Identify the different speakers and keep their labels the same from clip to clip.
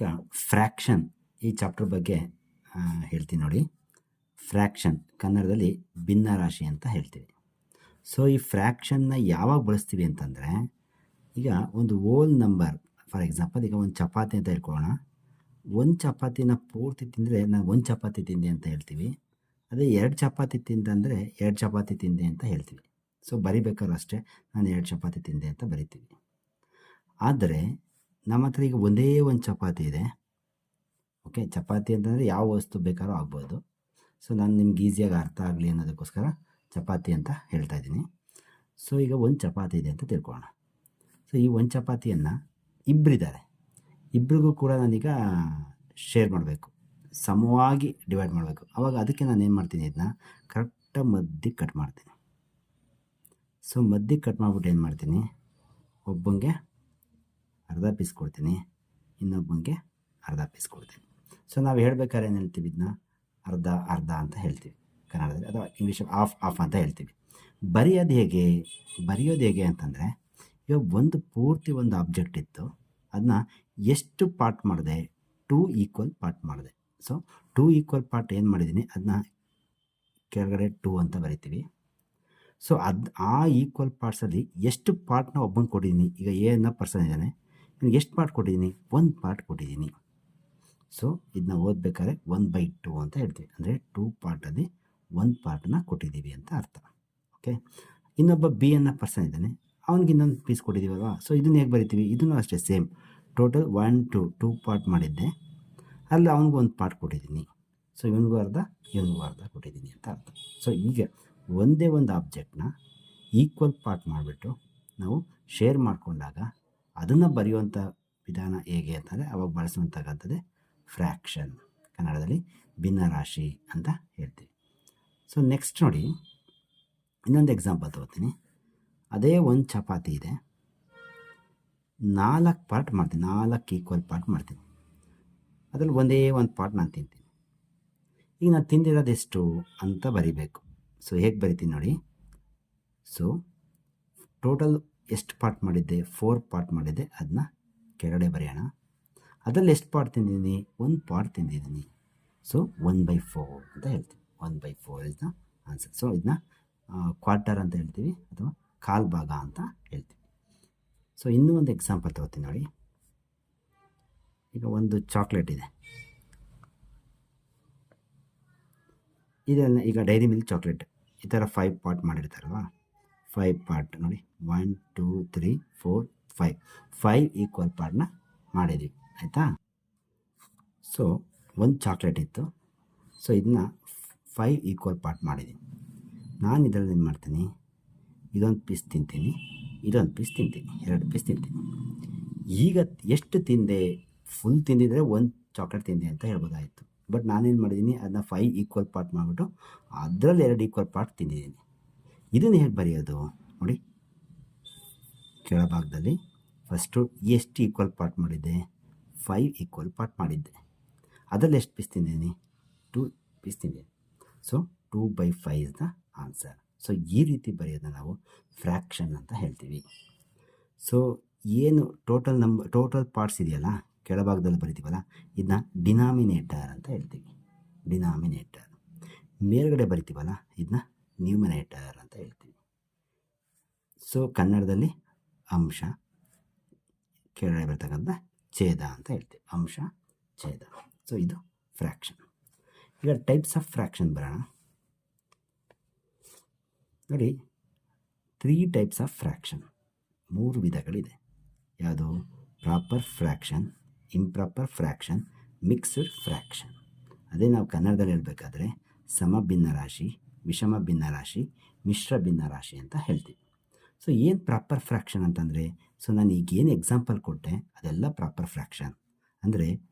Speaker 1: ಈಗ ಫ್ರ್ಯಾಕ್ಷನ್ ಈ ಚಾಪ್ಟರ್ ಬಗ್ಗೆ ಹೇಳ್ತೀನಿ ನೋಡಿ. ಫ್ರ್ಯಾಕ್ಷನ್ ಕನ್ನಡದಲ್ಲಿ ಭಿನ್ನರಾಶಿ ಅಂತ ಹೇಳ್ತೀವಿ. ಸೊ ಈ ಫ್ರ್ಯಾಕ್ಷನ್ನ ಯಾವಾಗ ಬಳಸ್ತೀವಿ ಅಂತಂದರೆ, ಈಗ ಒಂದು ಹೋಲ್ ನಂಬರ್, ಫಾರ್ ಎಕ್ಸಾಂಪಲ್ ಈಗ ಒಂದು ಚಪಾತಿ ಅಂತ ಹೇಳ್ಕೊಳ್ಳೋಣ. ಒಂದು ಚಪಾತಿನ ಪೂರ್ತಿ ತಿಂದರೆ ನಾನು ಒಂದು ಚಪಾತಿ ತಿಂದೆ ಅಂತ ಹೇಳ್ತೀವಿ. ಅದೇ 2 ಚಪಾತಿ ತಿಂದಂದರೆ 2 ಚಪಾತಿ ತಿಂದೆ ಅಂತ ಹೇಳ್ತೀವಿ. ಸೊ ಬರಿಬೇಕಾದ್ರೂ ಅಷ್ಟೇ, ನಾನು 2 ಚಪಾತಿ ತಿಂದೆ ಅಂತ ಬರಿತೀವಿ. ಆದರೆ ನಮ್ಮ ಹತ್ರ ಈಗ ಒಂದೇ ಒಂದು ಚಪಾತಿ ಇದೆ. ಓಕೆ, ಚಪಾತಿ ಅಂತಂದರೆ ಯಾವ ವಸ್ತು ಬೇಕಾದ್ರೂ ಆಗ್ಬೋದು. ಸೊ ನಾನು ನಿಮ್ಗೆ ಈಸಿಯಾಗಿ ಅರ್ಥ ಆಗಲಿ ಅನ್ನೋದಕ್ಕೋಸ್ಕರ ಚಪಾತಿ ಅಂತ ಹೇಳ್ತಾ ಇದ್ದೀನಿ. ಸೊ ಈಗ ಒಂದು ಚಪಾತಿ ಇದೆ ಅಂತ ತಿಳ್ಕೊಳ್ಳೋಣ. ಸೊ ಈ ಒಂದು ಚಪಾತಿಯನ್ನು ಇಬ್ಬರಿದ್ದಾರೆ, ಇಬ್ಬರಿಗೂ ಕೂಡ ನಾನೀಗ ಶೇರ್ ಮಾಡಬೇಕು, ಸಮವಾಗಿ ಡಿವೈಡ್ ಮಾಡಬೇಕು. ಆವಾಗ ಅದಕ್ಕೆ ನಾನು ಏನು ಮಾಡ್ತೀನಿ, ಇದನ್ನ ಕರೆಕ್ಟಾಗಿ ಮಧ್ಯಕ್ಕೆ ಕಟ್ ಮಾಡ್ತೀನಿ. ಸೊ ಮಧ್ಯಕ್ಕೆ ಕಟ್ ಮಾಡಿಬಿಟ್ಟು ಏನು ಮಾಡ್ತೀನಿ, ಒಬ್ಬಂಗೆ ಅರ್ಧ ಪೀಸ್ ಕೊಡ್ತೀನಿ, ಇನ್ನೊಬ್ಬಂಗೆ ಅರ್ಧ ಪೀಸ್ ಕೊಡ್ತೀನಿ. ಸೊ ನಾವು ಹೇಳ್ಬೇಕಾದ್ರೆ ಏನು ಹೇಳ್ತೀವಿ, ಇದನ್ನ ಅರ್ಧ ಅರ್ಧ ಅಂತ ಹೇಳ್ತೀವಿ ಕನ್ನಡದಲ್ಲಿ, ಅಥವಾ ಇಂಗ್ಲೀಷಲ್ಲಿ ಆಫ್ ಆಫ್ ಅಂತ ಹೇಳ್ತೀವಿ. ಬರೆಯೋದು ಹೇಗೆ ಅಂತಂದರೆ, ಇವಾಗ ಒಂದು ಪೂರ್ತಿ ಒಂದು ಆಬ್ಜೆಕ್ಟ್ ಇತ್ತು, ಅದನ್ನ ಎಷ್ಟು ಪಾರ್ಟ್ ಮಾಡಿದೆ, 2 ಈಕ್ವಲ್ ಪಾರ್ಟ್ ಮಾಡಿದೆ. ಸೊ 2 ಈಕ್ವಲ್ ಪಾರ್ಟ್ ಏನು ಮಾಡಿದ್ದೀನಿ, ಅದನ್ನ ಕೆಳಗಡೆ 2 ಅಂತ ಬರಿತೀವಿ. ಸೊ ಆ ಈಕ್ವಲ್ ಪಾರ್ಟ್ಸಲ್ಲಿ ಎಷ್ಟು ಪಾರ್ಟ್ನ ಒಬ್ಬಂಗೆ ಕೊಟ್ಟಿದ್ದೀನಿ. ಈಗ ಏನೋ ಪರ್ಸನ್ ಇದ್ದಾನೆ, ಇವ್ನಿಗೆ ಎಷ್ಟು ಪಾರ್ಟ್ ಕೊಟ್ಟಿದ್ದೀನಿ, 1 ಪಾರ್ಟ್ ಕೊಟ್ಟಿದ್ದೀನಿ. ಸೊ ಇದನ್ನ ಓದಬೇಕಾದ್ರೆ 1/2 ಅಂತ ಹೇಳ್ತೀವಿ, ಅಂದರೆ 2 ಪಾರ್ಟಲ್ಲಿ 1 ಪಾರ್ಟನ್ನ ಕೊಟ್ಟಿದ್ದೀವಿ ಅಂತ ಅರ್ಥ. ಓಕೆ, ಇನ್ನೊಬ್ಬ ಬಿ ಅನ್ನೋ ಪರ್ಸನ್ ಇದ್ದಾನೆ, ಅವ್ನಿಗೆ ಇನ್ನೊಂದು ಪೀಸ್ ಕೊಟ್ಟಿದ್ದೀವಲ್ವ. ಸೊ ಇದನ್ನು ಹೇಗೆ ಬರಿತೀವಿ, ಇದನ್ನು ಅಷ್ಟೇ ಸೇಮ್, ಟೋಟಲ್ 1 2 ಪಾರ್ಟ್ ಮಾಡಿದ್ದೆ, ಅಲ್ಲಿ ಅವ್ನಿಗೂ 1 ಪಾರ್ಟ್ ಕೊಟ್ಟಿದ್ದೀನಿ. ಸೊ ಇವನಿಗೂ ಅರ್ಧ ಕೊಟ್ಟಿದ್ದೀನಿ ಅಂತ ಅರ್ಥ. ಸೊ ಹೀಗೆ ಒಂದೇ ಒಂದು ಆಬ್ಜೆಕ್ಟ್ನ ಈಕ್ವಲ್ ಪಾರ್ಟ್ ಮಾಡಿಬಿಟ್ಟು ನಾವು ಶೇರ್ ಮಾಡಿಕೊಂಡಾಗ ಅದನ್ನು ಬರೆಯುವಂಥ ವಿಧಾನ ಹೇಗೆ ಅಂತಂದರೆ, ಅವಾಗ ಬಳಸುವಂಥದ್ದು ಫ್ರ್ಯಾಕ್ಷನ್, ಕನ್ನಡದಲ್ಲಿ ಭಿನ್ನರಾಶಿ ಅಂತ ಹೇಳ್ತೀವಿ. ಸೊ ನೆಕ್ಸ್ಟ್ ನೋಡಿ, ಇನ್ನೊಂದು ಎಕ್ಸಾಂಪಲ್ ತಗೋತೀನಿ. ಅದೇ ಒಂದು ಚಪಾತಿ ಇದೆ, 4 ಪಾರ್ಟ್ ಮಾಡ್ತೀನಿ, 4 ಈಕ್ವಲ್ ಪಾರ್ಟ್ ಮಾಡ್ತೀನಿ. ಅದರಲ್ಲಿ ಒಂದೇ ಒಂದು ಪಾರ್ಟ್ ನಾನು ತಿಂತೀನಿ. ಈಗ ನಾನು ತಿಂದಿರೋದು ಎಷ್ಟು ಅಂತ ಬರಿಬೇಕು. ಸೊ ಹೇಗೆ ಬರಿತೀನಿ ನೋಡಿ. ಸೊ ಟೋಟಲ್ ಎಷ್ಟು ಪಾರ್ಟ್ ಮಾಡಿದ್ದೆ, 4 ಪಾರ್ಟ್ ಮಾಡಿದ್ದೆ, ಅದನ್ನ ಕೆಳಗಡೆ ಬರೆಯೋಣ. ಅದರಲ್ಲಿ ಎಷ್ಟು ಪಾರ್ಟ್ ತಿಂದಿದ್ದೀನಿ, 1 ಪಾರ್ಟ್ ತಿಂದಿದ್ದೀನಿ. ಸೊ 1/4 ಅಂತ ಹೇಳ್ತೀವಿ. 1/4 ಇಸ್ ದ ಆನ್ಸರ್. ಸೊ ಇದನ್ನ ಕ್ವಾರ್ಟರ್ ಅಂತ ಹೇಳ್ತೀವಿ, ಅಥವಾ ಕಾಲು ಭಾಗ ಅಂತ ಹೇಳ್ತೀವಿ. ಸೊ ಇನ್ನೂ ಒಂದು ಎಕ್ಸಾಂಪಲ್ ತಗೋತೀನಿ ನೋಡಿ. ಈಗ ಒಂದು ಚಾಕ್ಲೇಟ್ ಇದೆ, ಇದನ್ನು ಈಗ ಡೈರಿ ಮಿಲ್ಕ್ ಚಾಕ್ಲೇಟ್ ಈ ಥರ 5 ಪಾರ್ಟ್ ಮಾಡಿರ್ತಾರಲ್ವ, 5 ಪಾರ್ಟ್ ನೋಡಿ, 1 2 3 4 5 ಈಕ್ವಲ್ ಪಾರ್ಟ್ನ ಮಾಡಿದ್ದೀವಿ, ಆಯಿತಾ. ಸೊ ಒಂದು ಚಾಕ್ಲೇಟ್ ಇತ್ತು, ಸೊ ಇದನ್ನ 5 ಈಕ್ವಲ್ ಪಾರ್ಟ್ ಮಾಡಿದ್ದೀನಿ. ನಾನು ಇದರಲ್ಲಿ ಏನು ಮಾಡ್ತೀನಿ, ಇದೊಂದು ಪೀಸ್ ತಿಂತೀನಿ, ಇದೊಂದು ಪೀಸ್ ತಿಂತೀನಿ, 2 ಪೀಸ್ ತಿಂತೀನಿ. ಈಗ ಎಷ್ಟು ತಿಂದೆ, ಫುಲ್ ತಿಂದಿದ್ರೆ 1 ಚಾಕ್ಲೇಟ್ ತಿಂದೆ ಅಂತ ಹೇಳ್ಬೋದಾಯಿತು. ಬಟ್ ನಾನೇನು ಮಾಡಿದ್ದೀನಿ, ಅದನ್ನ 5 ಈಕ್ವಲ್ ಪಾರ್ಟ್ ಮಾಡಿಬಿಟ್ಟು ಅದರಲ್ಲಿ 2 ಈಕ್ವಲ್ ಪಾರ್ಟ್ ತಿಂದಿದ್ದೀನಿ. ಇದನ್ನು ಹೇಗೆ ಬರೆಯೋದು ನೋಡಿ, ಕೆಳಭಾಗದಲ್ಲಿ ಫಸ್ಟು ಎಷ್ಟು ಈಕ್ವಲ್ ಪಾರ್ಟ್ ಮಾಡಿದ್ದೆ, 5 ಈಕ್ವಲ್ ಪಾರ್ಟ್ ಮಾಡಿದ್ದೆ, ಅದರಲ್ಲಿ ಎಷ್ಟು ಪೀಸ್ ತಿಂದಿದ್ದೀನಿ, 2 ಪೀಸ್ ತಿಂದಿದ್ದೀನಿ. So 2/5 is the answer. So ಈ ರೀತಿ ಬರೆಯೋದನ್ನ ನಾವು ಫ್ರ್ಯಾಕ್ಷನ್ ಅಂತ ಹೇಳ್ತೀವಿ. ಸೊ ಏನು ಟೋಟಲ್ ಪಾರ್ಟ್ಸ್ ಇದೆಯಲ್ಲ, ಕೆಳಭಾಗದಲ್ಲಿ ಬರಿತೀವಲ್ಲ, ಇದನ್ನ ಡಿನಾಮಿನೇಟರ್ ಅಂತ ಹೇಳ್ತೀವಿ. ಡಿನಾಮಿನೇಟರ್. ಮೇಲ್ಗಡೆ ಬರಿತೀವಲ್ಲ, ಇದನ್ನ ನ್ಯೂಮಿನೇಟರ್ ಅಂತ ಹೇಳ್ತೀವಿ. ಸೊ ಕನ್ನಡದಲ್ಲಿ ಅಂಶ, ಕೆಳಗಡೆ ಬರ್ತಕ್ಕಂಥ ಛೇದ ಅಂತ ಹೇಳ್ತೀವಿ. ಅಂಶ, ಛೇದ. ಸೊ ಇದು ಫ್ರ್ಯಾಕ್ಷನ್. ಈಗ ಟೈಪ್ಸ್ ಆಫ್ ಫ್ರ್ಯಾಕ್ಷನ್ ಬರೋಣ ನೋಡಿ. 3 ಟೈಪ್ಸ್ ಆಫ್ ಫ್ರ್ಯಾಕ್ಷನ್, 3 ವಿಧಗಳಿದೆ. ಯಾವುದು, proper fraction, improper fraction, mixed fraction. ಅದೇ ನಾವು ಕನ್ನಡದಲ್ಲಿ ಹೇಳಬೇಕಾದ್ರೆ ಸಮ ಭಿನ್ನರಾಶಿ, ವಿಷಮ ಭಿನ್ನರಾಶಿ, ಮಿಶ್ರ ಭಿನ್ನರಾಶಿ ಅಂತ ಹೇಳ್ತೀವಿ. ಸೊ ಏನು ಪ್ರಾಪರ್ ಫ್ರ್ಯಾಕ್ಷನ್ ಅಂತಂದರೆ, ಸೊ ನಾನು ಈಗೇನು ಎಕ್ಸಾಂಪಲ್ ಕೊಟ್ಟೆ ಅದೆಲ್ಲ ಪ್ರಾಪರ್ ಫ್ರ್ಯಾಕ್ಷನ್. ಅಂದರೆ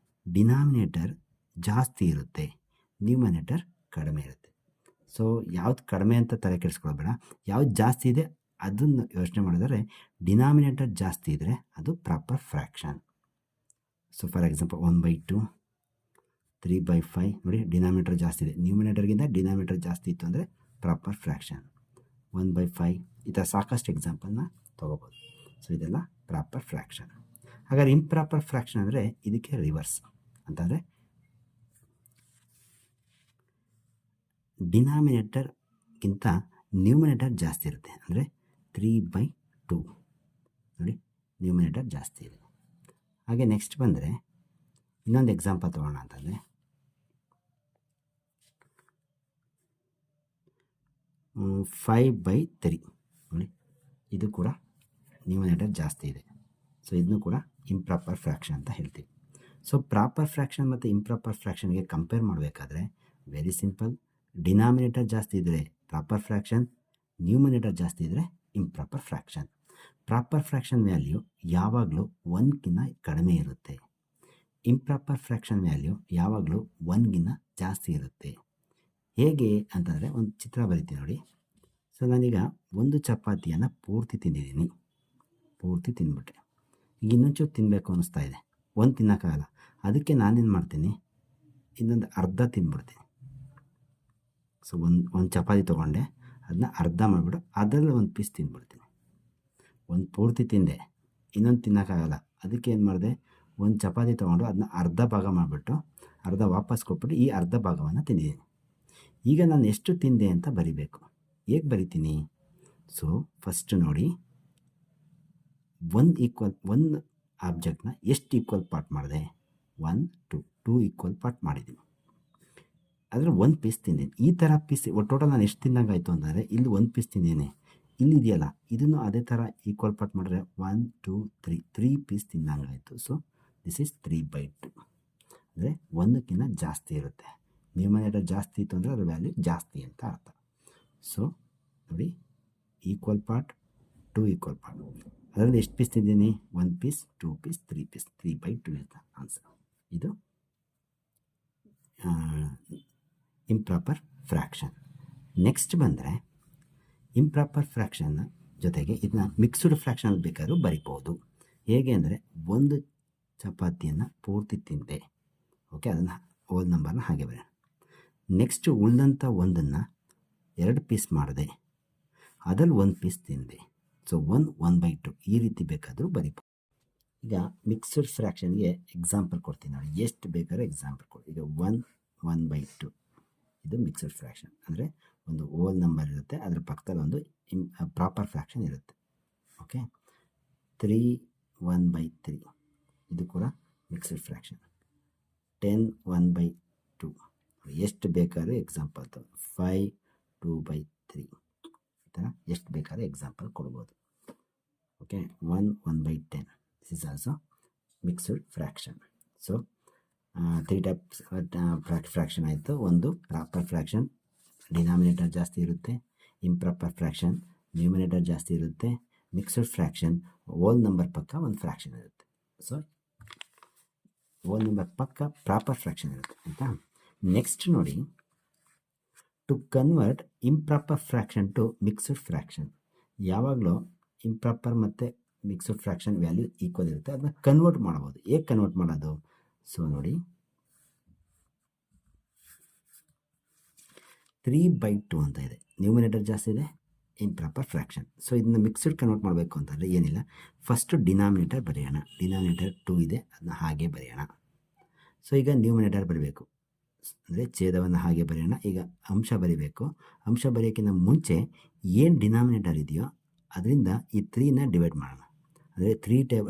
Speaker 1: ಡಿನಾಮಿನೇಟರ್ ಜಾಸ್ತಿ ಇರುತ್ತೆ, ನ್ಯೂಮಿನೇಟರ್ ಕಡಿಮೆ ಇರುತ್ತೆ. ಸೊ ಯಾವ್ದು ಕಡಿಮೆ ಅಂತ ತಲೆ ಕೆಡಿಸ್ಕೊಳ್ಬೇಡ, ಯಾವ್ದು ಜಾಸ್ತಿ ಇದೆ ಅದನ್ನು ಯೋಚನೆ ಮಾಡಿದರೆ, ಡಿನಾಮಿನೇಟರ್ ಜಾಸ್ತಿ ಇದ್ದರೆ ಅದು proper fraction. So for example 1/2, 3/5 ನೋಡಿ, ಡಿನಾಮಿನೇಟರ್ ಜಾಸ್ತಿ ಇದೆ, ನ್ಯೂಮಿನೇಟರ್ಗಿಂತ ಡಿನಾಮಿನೇಟರ್ ಜಾಸ್ತಿ ಇತ್ತು ಅಂದರೆ ಪ್ರಾಪರ್ ಫ್ರ್ಯಾಕ್ಷನ್. 1/5 ಈ ಥರ ಸಾಕಷ್ಟು ಎಕ್ಸಾಂಪಲ್ನ ತೊಗೋಬೋದು. ಸೊ ಇದೆಲ್ಲ ಪ್ರಾಪರ್ ಫ್ರ್ಯಾಕ್ಷನ್. ಹಾಗಾದ್ರೆ ಇಂಪ್ರಾಪರ್ ಫ್ರ್ಯಾಕ್ಷನ್ ಅಂದರೆ ಇದಕ್ಕೆ ರಿವರ್ಸ್ ಅಂತಂದರೆ ಡಿನಾಮಿನೇಟರ್ಗಿಂತ ನ್ಯೂಮಿನೇಟರ್ ಜಾಸ್ತಿ ಇರುತ್ತೆ. ಅಂದರೆ 3/2 ನೋಡಿ, ನ್ಯೂಮಿನೇಟರ್ ಜಾಸ್ತಿ ಇದೆ. ಹಾಗೆ ನೆಕ್ಸ್ಟ್ ಬಂದರೆ ಇನ್ನೊಂದು ಎಕ್ಸಾಂಪಲ್ ತೊಗೊಳ್ಳೋಣ ಅಂತಂದರೆ 5/3 ನೋಡಿ, ಇದು ಕೂಡ ನ್ಯೂಮಿನೇಟರ್ ಜಾಸ್ತಿ ಇದೆ. ಸೊ ಇದನ್ನು ಕೂಡ ಇಂಪ್ರಾಪರ್ ಫ್ರ್ಯಾಕ್ಷನ್ ಅಂತ ಹೇಳ್ತೀವಿ. ಸೊ ಪ್ರಾಪರ್ ಫ್ರ್ಯಾಕ್ಷನ್ ಮತ್ತು ಇಂಪ್ರಾಪರ್ ಫ್ರ್ಯಾಕ್ಷನ್ಗೆ ಕಂಪೇರ್ ಮಾಡಬೇಕಾದ್ರೆ ವೆರಿ ಸಿಂಪಲ್. ಡಿನಾಮಿನೇಟರ್ ಜಾಸ್ತಿ ಇದ್ದರೆ ಪ್ರಾಪರ್ ಫ್ರ್ಯಾಕ್ಷನ್, ನ್ಯೂಮಿನೇಟರ್ ಜಾಸ್ತಿ ಇದ್ದರೆ improper fraction. Proper fraction value ಯಾವಾಗಲೂ 1ಗಿಂತ ಕಡಿಮೆ ಇರುತ್ತೆ. ಇಂಪ್ರಾಪರ್ ಫ್ರ್ಯಾಕ್ಷನ್ ವ್ಯಾಲ್ಯೂ ಯಾವಾಗಲೂ 1ಗಿಂತ ಜಾಸ್ತಿ ಇರುತ್ತೆ. ಹೇಗೆ ಅಂತಂದರೆ ಒಂದು ಚಿತ್ರ ಬರಿತೀನಿ ನೋಡಿ. ಸೊ ನಾನೀಗ ಒಂದು ಚಪಾತಿಯನ್ನು ಪೂರ್ತಿ ತಿಂದಿದ್ದೀನಿ, ಪೂರ್ತಿ ತಿಂದ್ಬಿಟ್ಟೆ. ಈಗ ಇನ್ನೊಂಚೂರು ತಿನ್ನಬೇಕು ಅನ್ನಿಸ್ತಾ ಇದೆ, ಒಂದು ತಿನ್ನೋಕ್ಕಾಗಲ್ಲ. ಅದಕ್ಕೆ ನಾನೇನು ಮಾಡ್ತೀನಿ, ಇನ್ನೊಂದು ಅರ್ಧ ತಿಂದ್ಬಿಡ್ತೀನಿ. ಸೊ ಒಂದು ಚಪಾತಿ ತೊಗೊಂಡೆ, ಅದನ್ನ ಅರ್ಧ ಮಾಡಿಬಿಟ್ಟು ಅದರಲ್ಲಿ ಒಂದು ಪೀಸ್ ತಿಂದ್ಬಿಡ್ತೀನಿ. ಒಂದು ಪೂರ್ತಿ ತಿಂದೆ, ಇನ್ನೊಂದು ತಿನ್ನೋಕ್ಕಾಗಲ್ಲ. ಅದಕ್ಕೆ ಏನು ಮಾಡಿದೆ, ಒಂದು ಚಪಾತಿ ತೊಗೊಂಡು ಅದನ್ನ ಅರ್ಧ ಭಾಗ ಮಾಡಿಬಿಟ್ಟು ಅರ್ಧ ವಾಪಸ್ ಕೊಟ್ಬಿಟ್ಟು ಈ ಅರ್ಧ ಭಾಗವನ್ನು ತಿಂದಿದ್ದೀನಿ. ಈಗ ನಾನು ಎಷ್ಟು ತಿಂದೆ ಅಂತ ಬರಿಬೇಕು. ಹೇಗೆ ಬರಿತೀನಿ? ಸೊ ಫಸ್ಟ್ ನೋಡಿ, ಒಂದು ಆಬ್ಜೆಕ್ಟ್ನ ಎಷ್ಟು ಈಕ್ವಲ್ ಪಾರ್ಟ್ ಮಾಡಿದೆ? 1 2 ಈಕ್ವಲ್ ಪಾರ್ಟ್ ಮಾಡಿದ್ದೀನಿ. ಆದರೆ ಒಂದು ಪೀಸ್ ತಿಂದೀನಿ. ಈ ಥರ ಪೀಸ್ ಟೋಟಲ್ ನಾನು ಎಷ್ಟು ತಿಂದಂಗಾಯಿತು ಅಂತಂದರೆ, ಇಲ್ಲಿ ಒಂದು ಪೀಸ್ ತಿಂದೀನಿ, ಇಲ್ಲಿದೆಯಲ್ಲ ಇದನ್ನು ಅದೇ ಥರ ಈಕ್ವಲ್ ಪಾರ್ಟ್ ಮಾಡಿದ್ರೆ 1 2 3 ಪೀಸ್ ತಿಂದಂಗಾಯಿತು. So this is 3/2. ಅಂದರೆ ಒಂದಕ್ಕಿಂತ ಜಾಸ್ತಿ ಇರುತ್ತೆ. ನ್ಯೂಮಿನೇಟರ್ ಜಾಸ್ತಿ ಇತ್ತು ಅಂದರೆ ಅದರ ವ್ಯಾಲ್ಯೂ ಜಾಸ್ತಿ ಅಂತ ಅರ್ಥ. ಸೊ ನೋಡಿ, ಈಕ್ವಲ್ ಪಾರ್ಟ್ 2 ಈಕ್ವಲ್ ಪಾರ್ಟ್, ಅದರಲ್ಲಿ ಎಷ್ಟು ಪೀಸ್ ತಿಂದೀನಿ? 1 ಪೀಸ್ 2 ಪೀಸ್ 3 ಪೀಸ್, 3/2 ಅಂತ ಆನ್ಸರ್. ಇದು ಇಂಪ್ರಾಪರ್ ಫ್ರ್ಯಾಕ್ಷನ್. ನೆಕ್ಸ್ಟ್ ಬಂದರೆ ಇಂಪ್ರಾಪರ್ ಫ್ರ್ಯಾಕ್ಷನ್ನ ಜೊತೆಗೆ ಇದನ್ನ ಮಿಕ್ಸ್ಡ್ ಫ್ರ್ಯಾಕ್ಷನ್ ಬೇಕಾದ್ರೂ ಬರಿಬೋದು. ಹೇಗೆ ಅಂದರೆ, ಒಂದು ಚಪಾತಿಯನ್ನು ಪೂರ್ತಿ ತಿಂದೆ, ಓಕೆ, ಅದನ್ನು ಹೋಲ್ ನಂಬರ್ನ ಹಾಗೆ ಬರೋಣ. ನೆಕ್ಸ್ಟು ಉಳಿದಂಥ ಒಂದನ್ನು 2 ಪೀಸ್ ಮಾಡಿದೆ, ಅದರಲ್ಲಿ 1 ಪೀಸ್ ತಿಂದೆ. ಸೊ 1/2 ಈ ರೀತಿ ಬೇಕಾದರೂ ಬರಿಬೋದು. ಈಗ ಮಿಕ್ಸ್ಡ್ ಫ್ರ್ಯಾಕ್ಷನ್ಗೆ ಎಕ್ಸಾಂಪಲ್ ಕೊಡ್ತೀನಿ ನೋಡಿ, ಎಷ್ಟು ಬೇಕಾದ್ರೂ ಎಕ್ಸಾಂಪಲ್ ಕೊಡಿ. ಈಗ 1/2 ಇದು ಮಿಕ್ಸ್ಡ್ ಫ್ರ್ಯಾಕ್ಷನ್. ಅಂದರೆ ಒಂದು ಹೋಲ್ ನಂಬರ್ ಇರುತ್ತೆ, ಅದರ ಪಕ್ಕದಲ್ಲಿ ಒಂದು ಪ್ರಾಪರ್ ಫ್ರ್ಯಾಕ್ಷನ್ ಇರುತ್ತೆ. ಓಕೆ, 3 1/3 ಇದು ಕೂಡ ಮಿಕ್ಸ್ಡ್ ಫ್ರ್ಯಾಕ್ಷನ್. 10 1/2 ಎಷ್ಟು ಬೇಕಾದ್ರೂ ಎಕ್ಸಾಂಪಲ್ 5 2/3 ಈ ಥರ ಎಷ್ಟು ಬೇಕಾದ್ರೂ ಎಕ್ಸಾಂಪಲ್ ಕೊಡ್ಬೋದು. Okay, 1/10 this is also mixed fraction. So 3 types fraction ಆಯಿತು. ಒಂದು ಪ್ರಾಪರ್ ಫ್ರ್ಯಾಕ್ಷನ್, ಡಿನಾಮಿನೇಟರ್ ಜಾಸ್ತಿ ಇರುತ್ತೆ. ಇಂಪ್ರಾಪರ್ ಫ್ರ್ಯಾಕ್ಷನ್, ನ್ಯೂಮಿನೇಟರ್ ಜಾಸ್ತಿ ಇರುತ್ತೆ. ಮಿಕ್ಸ್ಡ್ ಫ್ರ್ಯಾಕ್ಷನ್, ಹೋಲ್ ನಂಬರ್ ಪಕ್ಕ ಒಂದು ಫ್ರ್ಯಾಕ್ಷನ್ ಇರುತ್ತೆ. ಸೊ ಹೋಲ್ ನಂಬರ್ ಪಕ್ಕ ಪ್ರಾಪರ್ ಫ್ರ್ಯಾಕ್ಷನ್ ಇರುತ್ತೆ ಆಯಿತಾ. ನೆಕ್ಸ್ಟ್ ನೋಡಿ, to convert improper fraction to mixed fraction. ಯಾವಾಗಲೂ ಇಂಪ್ರಾಪರ್ ಮತ್ತು ಮಿಕ್ಸ್ಡ್ ಫ್ರ್ಯಾಕ್ಷನ್ ವ್ಯಾಲ್ಯೂ ಈಕ್ವಲ್ ಇರುತ್ತೆ, ಅದನ್ನ ಕನ್ವರ್ಟ್ ಮಾಡ್ಬೋದು. ಹೇಗೆ ಕನ್ವರ್ಟ್ ಮಾಡೋದು? ಸೊ ನೋಡಿ, 3/2 ಅಂತ ಇದೆ, ನ್ಯೂಮಿನೇಟರ್ ಜಾಸ್ತಿ ಇದೆ, ಇಂಪ್ರಾಪರ್ ಫ್ರ್ಯಾಕ್ಷನ್. ಸೊ ಇದನ್ನ ಮಿಕ್ಸ್ಡ್ ಕನ್ವರ್ಟ್ ಮಾಡಬೇಕು ಅಂತಂದರೆ ಏನಿಲ್ಲ, ಫಸ್ಟು ಡಿನಾಮಿನೇಟರ್ ಬರೆಯೋಣ. ಡಿನಾಮಿನೇಟರ್ 2 ಇದೆ, ಅದನ್ನ ಹಾಗೆ ಬರೆಯೋಣ. ಸೊ ಈಗ ನ್ಯೂಮಿನೇಟರ್ ಬರೀಬೇಕು, ಅಂದರೆ ಛೇದವನ್ನು ಹಾಗೆ ಬರೆಯೋಣ. ಈಗ ಅಂಶ ಬರೀಬೇಕು. ಅಂಶ ಬರೆಯೋಕ್ಕಿಂತ ಮುಂಚೆ ಏನು ಡಿನಾಮಿನೇಟರ್ ಇದೆಯೋ ಅದರಿಂದ ಈ 3ನ ಡಿವೈಡ್ ಮಾಡೋಣ. ಅಂದರೆ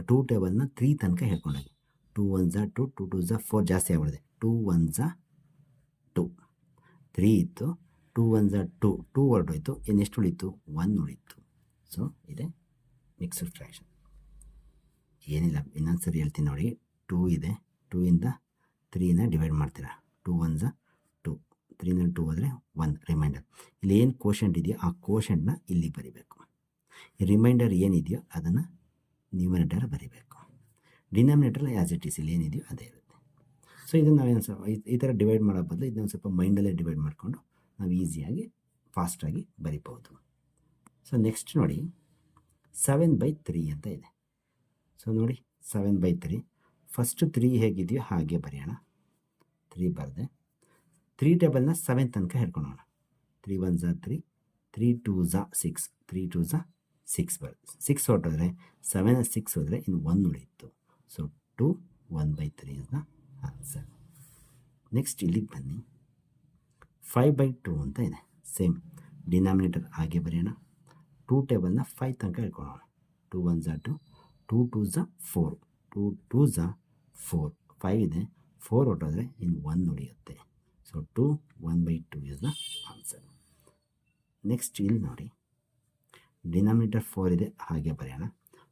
Speaker 1: 2 ಟೇಬಲ್ನ 3 ತನಕ ಹೇಳ್ಕೊಂಡೋಗಿ. 2 1s 2, 2 2s 4 ಜಾಸ್ತಿ ಆಗ್ಬಿಡಿದೆ. 2 1s 2, 3 ಇತ್ತು, 2 1s 2, 2 ಹೊರಟೋಯ್ತು. ಎಷ್ಟು ಉಳಿತು? 1 ಉಳಿತು. ಸೊ ಇದೆ ಮಿಕ್ಸ್ಡ್ ಫ್ರ್ಯಾಕ್ಷನ್. ಏನಿಲ್ಲ, ಇನ್ನೊಂದು ಸರಿ ಹೇಳ್ತೀನಿ ನೋಡಿ. 2 ಇದೆ, 2ಇಂದ 3ನ ಡಿವೈಡ್ ಮಾಡ್ತೀರಾ. 2 1s 2, 3ನಲ್ಲಿ 2 ಹೋದರೆ 1 ರಿಮೈಂಡರ್. ಇಲ್ಲಿ ಏನು ಕೋಶೆಂಟ್ ಇದೆಯೋ ಆ ಕೋಶೆಂಟ್ನ ಇಲ್ಲಿ ಬರಿಬೇಕು. ರಿಮೈಂಡರ್ ಏನಿದೆಯೋ ಅದನ್ನು ನ್ಯೂಮಿನೇಟರ್ ಬರಿಬೇಕು. ಡಿನಾಮಿನೇಟರ್ ಆ್ಯಸ್ ಇಟ್ ಈಸ್ ಇಲ್ಲಿ ಏನಿದೆಯೋ ಅದೇ ಇರುತ್ತೆ. ಸೊ ಇದನ್ನು ನಾವೇನು ಸ್ವಲ್ಪ ಈ ಥರ ಡಿವೈಡ್ ಮಾಡೋ ಬದಲು ಇದನ್ನು ಸ್ವಲ್ಪ ಮೈಂಡಲ್ಲೇ ಡಿವೈಡ್ ಮಾಡಿಕೊಂಡು ನಾವು ಈಸಿಯಾಗಿ ಫಾಸ್ಟಾಗಿ ಬರಿಬೋದು. ಸೊ ನೆಕ್ಸ್ಟ್ ನೋಡಿ, 7/3 ಅಂತ ಇದೆ. ಸೊ ನೋಡಿ, 7/3 ಫಸ್ಟು 3 ಹೇಗಿದೆಯೋ ಹಾಗೆ ಬರೆಯೋಣ. 3 ಬರೆದೆ. 3 ಟೇಬಲ್ನ 7 ತನಕ ಹೇಳ್ಕೊಳ್ಳೋಣ. 3 1s 3, 3 2s 6, 3 2s 6 ಬರುತ್ತೆ. 6 ಹೊರಟೋದ್ರೆ 7 6 ಹೋದರೆ ಇನ್ನು 1 ಉಳಿಯಿತು. So 2 1/3 is the answer. Next ಇಲ್ಲಿಗೆ ಬನ್ನಿ. 5/2 ಅಂತ ಇದೆ. ಸೇಮ್ ಡಿನಾಮಿನೇಟರ್ ಹಾಗೆ ಬರೆಯೋಣ. 2 ಟೇಬಲ್ನ 5 ತನಕ ಇಟ್ಕೊಳ್ಳೋಣ. 2 1 2, 2 2 4, 2 2 4, 5 ಇದೆ, 4 ಹೊಟ್ಟೋದ್ರೆ ಇನ್ನು 1 ಉಳಿಯುತ್ತೆ. So 2 1/2 is the answer. Next ಇಲ್ಲಿ ನೋಡಿ, ಡಿನಾಮಿನೇಟರ್ 4 ಇದೆ, ಹಾಗೆ ಬರೆಯೋಣ.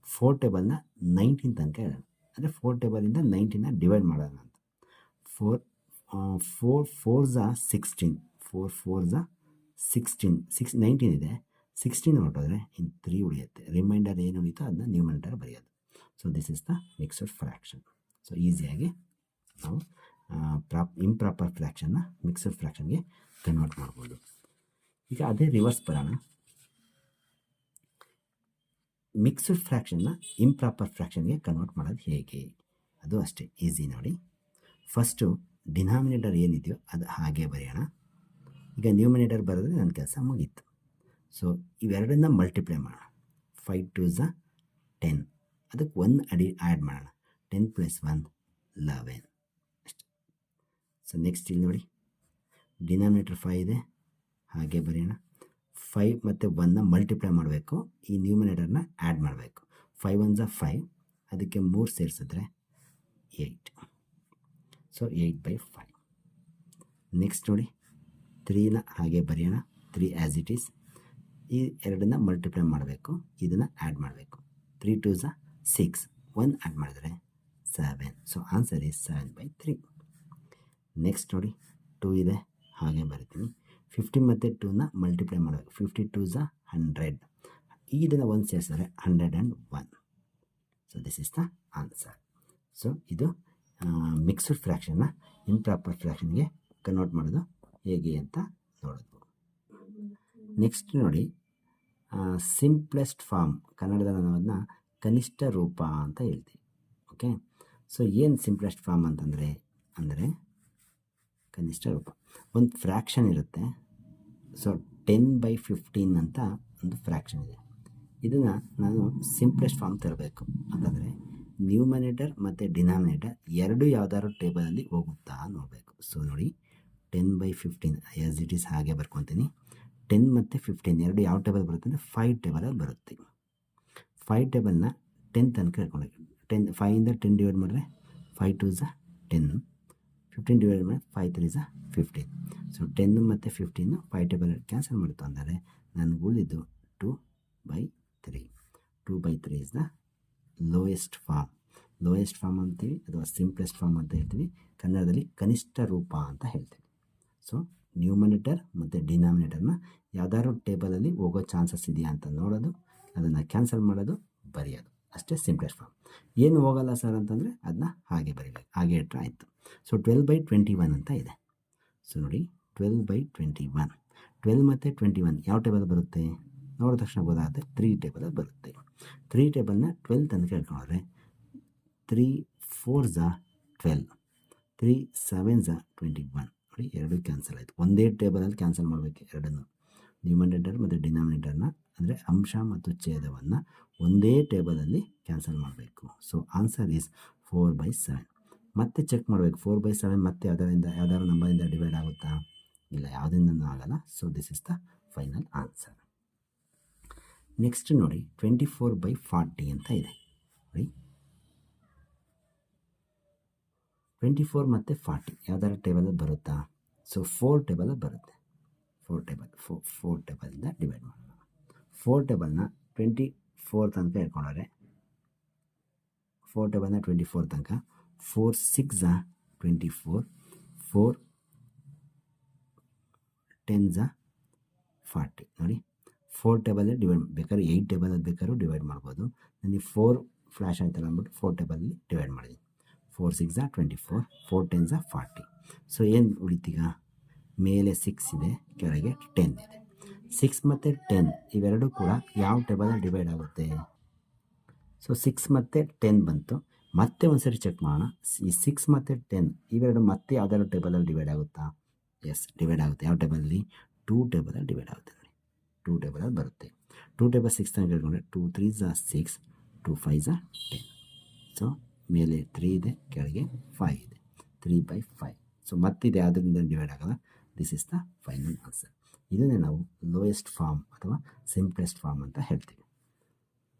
Speaker 1: 4 ಟೇಬಲ್ನ 19 ತನಕ ಇಡೋಣ. ಅಂದರೆ 4 ಟೇಬಲಿಂದ 19ನ ಡಿವೈಡ್ ಮಾಡೋಣ ಅಂತ. 4 4 4 16, 4 4 16, 19 ಇದೆ, 16 ಹೊರಟೋದ್ರೆ ಇನ್ನು 3 ಉಳಿಯುತ್ತೆ. ರಿಮೈಂಡರ್ ಏನು ಉಳಿಯುತ್ತೋ ಅದನ್ನ ನ್ಯೂಮರೇಟರ್ ಬರೆಯೋದು. So this is the mixed fraction. So ಈಸಿಯಾಗಿ ನಾವು ಇಂಪ್ರಾಪರ್ ಫ್ರ್ಯಾಕ್ಷನ್ನ ಮಿಕ್ಸ್ಡ್ ಫ್ರ್ಯಾಕ್ಷನ್ಗೆ ಕನ್ವರ್ಟ್ ಮಾಡ್ಬೋದು. ಈಗ ಅದೇ ರಿವರ್ಸ್ ಬರೋಣ. ಮಿಕ್ಸ್ಡ್ ಫ್ರ್ಯಾಕ್ಷನ್ನ ಇಂಪ್ರಾಪರ್ ಫ್ರ್ಯಾಕ್ಷನ್ಗೆ ಕನ್ವರ್ಟ್ ಮಾಡೋದು ಹೇಗೆ, ಅದು ಅಷ್ಟೇ ಈಸಿ ನೋಡಿ. ಫಸ್ಟು ಡಿನಾಮಿನೇಟರ್ ಏನಿದೆಯೋ ಅದು ಹಾಗೆ ಬರೆಯೋಣ. ಈಗ ನ್ಯೂಮಿನೇಟರ್ ಬರೆದ್ರೆ ನನ್ನ ಕೆಲಸ ಮುಗೀತು. ಸೊ ಇವೆರಡನ್ನ ಮಲ್ಟಿಪ್ಲೈ ಮಾಡೋಣ. 5 2 10, ಅದಕ್ಕೆ 1 ಆ್ಯಡ್ ಮಾಡೋಣ. 10 + 1 11 ಅಷ್ಟೆ. ಸೊ ನೆಕ್ಸ್ಟ್ ಇಲ್ಲಿ ನೋಡಿ, ಡಿನಾಮಿನೇಟರ್ 5 ಇದೆ, ಹಾಗೆ ಬರೆಯೋಣ. 5 ಮತ್ತು 1ನ ಮಲ್ಟಿಪ್ಲೈ ಮಾಡಬೇಕು, ಈ ನ್ಯೂಮಿನೇಟರ್ನ ಆ್ಯಡ್ ಮಾಡಬೇಕು. 5 1 5, ಅದಕ್ಕೆ 3 ಸೇರಿಸಿದ್ರೆ 8. ಸೊ 8/5. ನೆಕ್ಸ್ಟ್ ನೋಡಿ, 3ನ ಹಾಗೆ ಬರೆಯೋಣ. 3 ಆ್ಯಸ್ ಇಟ್ ಈಸ್. ಈ ಎರಡನ್ನ ಮಲ್ಟಿಪ್ಲೈ ಮಾಡಬೇಕು, ಇದನ್ನು ಆ್ಯಡ್ ಮಾಡಬೇಕು. 3 2 6, 1 ಆ್ಯಡ್ ಮಾಡಿದ್ರೆ 7. So answer is 7/3. ನೆಕ್ಸ್ಟ್ ನೋಡಿ, 2 ಇದೆ, ಹಾಗೆ ಬರಿತೀನಿ. 50 ಮತ್ತು 2ನ ಮಲ್ಟಿಪ್ಲೈ ಮಾಡಬೇಕು. 50 2 100, ಇದನ್ನು 1 ಸೇರಿಸಿದ್ರೆ 101. So this is the answer. So ಇದು ಮಿಕ್ಸ್ಡ್ ಫ್ರ್ಯಾಕ್ಷನ್ನ ಇಂಪ್ರಾಪರ್ ಫ್ರ್ಯಾಕ್ಷನ್ಗೆ ಕನ್ವರ್ಟ್ ಮಾಡೋದು ಹೇಗೆ ಅಂತ ನೋಡಿದ್ವು. ನೆಕ್ಸ್ಟ್ ನೋಡಿ, ಸಿಂಪ್ಲೆಸ್ಟ್ ಫಾರ್ಮ್, ಕನ್ನಡದಲ್ಲಿ ನಾವು ಅದನ್ನ ಕನಿಷ್ಠ ರೂಪ ಅಂತ ಹೇಳ್ತೀವಿ. ಓಕೆ, ಸೊ ಏನು ಸಿಂಪ್ಲೆಸ್ಟ್ ಫಾರ್ಮ್ ಅಂತಂದರೆ ಕನಿಷ್ಠ ರೂಪ. ಒಂದು ಫ್ರ್ಯಾಕ್ಷನ್ ಇರುತ್ತೆ. ಸೊ 10/15 ಅಂತ ಒಂದು ಫ್ರ್ಯಾಕ್ಷನ್ ಇದೆ. ಇದನ್ನು ನಾನು ಸಿಂಪ್ಲೆಸ್ಟ್ ಫಾರ್ಮ್ ತರಬೇಕು ಅಂತಂದರೆ ನ್ಯೂಮರೇಟರ್ ಮತ್ತು ಡಿನಾಮಿನೇಟರ್ ಎರಡೂ ಯಾವ್ದಾದ್ರು ಟೇಬಲಲ್ಲಿ ಹೋಗುತ್ತಾ ನೋಡಬೇಕು. ಸೊ ನೋಡಿ, 10/15 ಆ್ಯಸ್ ಇಟ್ ಈಸ್ ಹಾಗೆ ಬರ್ಕೊತೀನಿ. 10 ಮತ್ತು 15 ಎರಡು ಯಾವ ಟೇಬಲ್ ಬರುತ್ತೆ ಅಂದರೆ 5 ಟೇಬಲಲ್ಲಿ ಬರುತ್ತೆ. 5 ಟೇಬಲ್ನ 10 ತನಕ ಇಟ್ಕೊಂಡೋಗಿ 10 5ಇಂದ 10 ಡಿವೈಡ್ ಮಾಡಿದ್ರೆ 5 2 10, 15 ಡಿವೈಡ್ ಮಾಡಿ 5 3 15. ಸೊ 10 ಮತ್ತು 15 5 ಟೇಬಲ್ ಕ್ಯಾನ್ಸಲ್ ಮಾಡ್ತು ಅಂದರೆ ನನಗೆ ಉಳಿದು 2/3. 2/3 is the lowest form. Lowest form ಅಂತೀವಿ ಅಥವಾ ಸಿಂಪ್ಲೆಸ್ಟ್ ಫಾರ್ಮ್ ಅಂತ ಹೇಳ್ತೀವಿ. ಕನ್ನಡದಲ್ಲಿ ಕನಿಷ್ಠ ರೂಪ ಅಂತ ಹೇಳ್ತೀವಿ. ಸೊ ನ್ಯೂಮರೇಟರ್ ಮತ್ತು ಡಿನಾಮಿನೇಟರ್ನ ಯಾವ್ದಾದ್ರು ಟೇಬಲಲ್ಲಿ ಹೋಗೋ ಚಾನ್ಸಸ್ ಇದೆಯಾ ಅಂತ ನೋಡೋದು, ಅದನ್ನು ಕ್ಯಾನ್ಸಲ್ ಮಾಡೋದು, ಬರೆಯೋದು, ಅಷ್ಟೇ ಸಿಂಪ್ಲೆಸ್ಟ್ ಫಾರ್ಮ್. ಏನು ಹೋಗಲ್ಲ ಸರ್ ಅಂತಂದರೆ ಅದನ್ನ ಹಾಗೆ ಬರೀಬೇಕು, ಹಾಗೆ ಇಟ್ಟರೆ ಆಯಿತು. ಸೊ 12/21 ಅಂತ ಇದೆ. ಸೊ ನೋಡಿ, 12/21, 12 ಮತ್ತು 21 ಯಾವ ಟೇಬಲ್ ಬರುತ್ತೆ ನೋಡಿದ ತಕ್ಷಣ ಗೊತ್ತಾಗುತ್ತೆ, 3 ಟೇಬಲಲ್ಲಿ ಬರುತ್ತೆ. 3 ಟೇಬಲ್ನ 12 ತನಕ ಇಟ್ಕೊಂಡ್ರೆ 3 4 12, 3 7 21. ನೋಡಿ, ಎರಡು ಕ್ಯಾನ್ಸಲ್ ಆಯಿತು. ಒಂದೇ ಟೇಬಲಲ್ಲಿ ಕ್ಯಾನ್ಸಲ್ ಮಾಡಬೇಕು ಎರಡನ್ನು, ನ್ಯೂಮರೇಟರ್ ಮತ್ತು ಡಿನಾಮಿನೇಟರ್ನ, ಅಂದರೆ ಅಂಶ ಮತ್ತು ಛೇದವನ್ನು ಒಂದೇ ಟೇಬಲಲ್ಲಿ ಕ್ಯಾನ್ಸಲ್ ಮಾಡಬೇಕು. So answer is 4/7. ಮತ್ತೆ ಚೆಕ್ ಮಾಡಬೇಕು, 4/7 ಮತ್ತೆ ಯಾವ್ದಾದ್ರು ನಂಬರಿಂದ ಡಿವೈಡ್ ಆಗುತ್ತಾ? ಇಲ್ಲ, ಯಾವುದರಿಂದನೂ ಆಗಲ್ಲ. So this is the final answer. Next ನೋಡಿ, 24/40 ಅಂತ ಇದೆ. ನೋಡಿ, 24 ಮತ್ತು 40 ಯಾವ್ದಾದ್ರು ಟೇಬಲಲ್ಲಿ ಬರುತ್ತಾ? ಸೊ 4 ಟೇಬಲಲ್ಲಿ ಬರುತ್ತೆ. 4 ಟೇಬಲಿಂದ ಡಿವೈಡ್ ಮಾಡೋಣ. 4 ಟೇಬಲ್ನ 24 ತನಕ ಇಟ್ಕೊಂಡ್ರೆ 4 ಟೇಬಲ್ನ 24 ತನಕ 4 6 24, 4 10 40. ನೋಡಿ, 4 ಟೇಬಲಲ್ಲಿ ಡಿವೈಡ್ ಬೇಕಾದ್ರೆ 8 ಟೇಬಲಲ್ಲಿ ಬೇಕಾದ್ರೂ ಡಿವೈಡ್ ಮಾಡ್ಬೋದು. ನನಗೆ 4 ಫ್ಲ್ಯಾಶ್ ಆಯ್ತಲ್ಲ ಅಂದ್ಬಿಟ್ಟು 4 ಟೇಬಲಲ್ಲಿ ಡಿವೈಡ್ ಮಾಡಿದ್ದೀನಿ. 4 6 24, 4 10 40. ಸೊ ಏನು ಉಳಿತೀಗ? ಮೇಲೆ 6 ಇದೆ, ಕೆಳಗೆ 10 ಇದೆ. 6 ಮತ್ತು 10 ಇವೆರಡೂ ಕೂಡ ಯಾವ ಟೇಬಲಲ್ಲಿ ಡಿವೈಡ್ ಆಗುತ್ತೆ? ಸೊ 6 ಮತ್ತು 10 ಬಂತು. ಮತ್ತೆ ಒಂದು ಸರಿ ಚೆಕ್ ಮಾಡೋಣ. ಈ 6 ಮತ್ತು 10 ಇವೆರಡು ಮತ್ತೆ ಯಾವ್ದಾದ್ರು ಟೇಬಲಲ್ಲಿ ಡಿವೈಡ್ ಆಗುತ್ತಾ? ಎಸ್, ಡಿವೈಡ್ ಆಗುತ್ತೆ. ಯಾವ ಟೇಬಲಲ್ಲಿ? 2 ಟೇಬಲಲ್ಲಿ ಡಿವೈಡ್ ಆಗುತ್ತೆ. ನೋಡಿ, 2 ಟೇಬಲಲ್ಲಿ ಬರುತ್ತೆ. 2 ಟೇಬಲ್ 6 ತನಕ ಇಟ್ಕೊಂಡ್ರೆ 2 3 6, 2 5 10. ಸೊ ಮೇಲೆ 3 ಇದೆ, ಕೆಳಗೆ 5 ಇದೆ, 3/5. ಸೊ ಮತ್ತಿದೆ ಯಾವುದರಿಂದ ಡಿವೈಡ್ ಆಗಲ್ಲ. This is the final answer. ಇದನ್ನೇ ನಾವು ಲೋಯೆಸ್ಟ್ ಫಾರ್ಮ್ ಅಥವಾ ಸಿಂಪ್ಲೆಸ್ಟ್ ಫಾರ್ಮ್ ಅಂತ ಹೇಳ್ತೀವಿ.